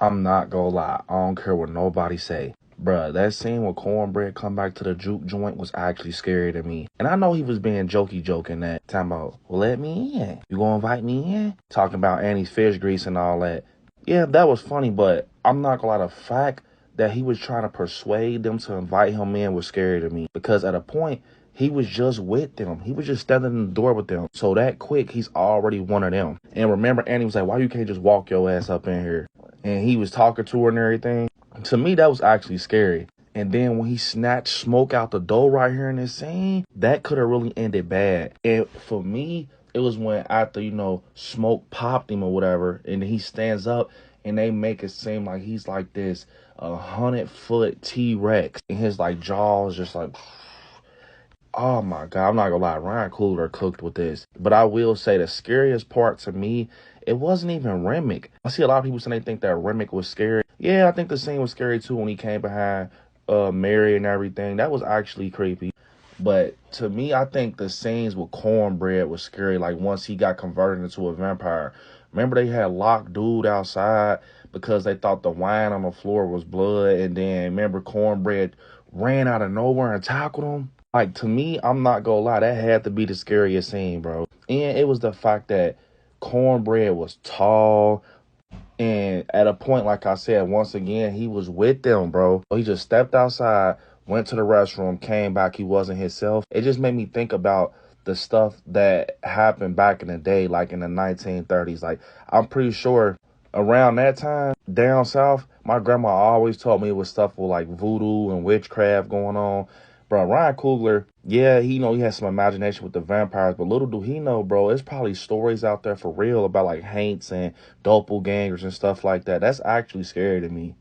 I'm not gonna lie. I don't care what nobody say. Bruh, that scene where Cornbread come back to the juke joint was actually scary to me. And I know he was being joking that time about, well, let me in. You gonna invite me in? Talking about Annie's fish grease and all that. Yeah, that was funny, but I'm not gonna lie, the fact that he was trying to persuade them to invite him in was scary to me. Because at a point, he was just with them. He was just standing in the door with them. So that quick, he's already one of them. And remember, Annie was like, why you can't just walk your ass up in here? And he was talking to her and everything. To me, that was actually scary. And then when he snatched Smoke out the door right here in this scene, that could have really ended bad. And for me, it was when after, Smoke popped him or whatever, and he stands up and they make it seem like he's like this 100-foot T-Rex. And his like jaws just like, oh my God, I'm not gonna lie, Ryan Coogler cooked with this. But I will say the scariest part to me, it wasn't even Remick. I see a lot of people saying they think that Remick was scary. Yeah, I think the scene was scary too when he came behind Mary and everything. That was actually creepy. But to me, I think the scenes with Cornbread was scary. Like once he got converted into a vampire. Remember they had locked dude outside because they thought the wine on the floor was blood. And then remember Cornbread ran out of nowhere and tackled him. Like, to me, I'm not gonna lie, that had to be the scariest scene, bro. And it was the fact that Cornbread was tall, and at a point, like I said, once again, he was with them, bro. He just stepped outside, went to the restroom, came back, he wasn't himself. It just made me think about the stuff that happened back in the day, like in the 1930s. Like, I'm pretty sure around that time, down south, my grandma always told me it was stuff with like voodoo and witchcraft going on. Bro, Ryan Coogler, yeah, he has some imagination with the vampires, but little do he know, bro, there's probably stories out there for real about like haints and doppelgangers and stuff like that. That's actually scary to me.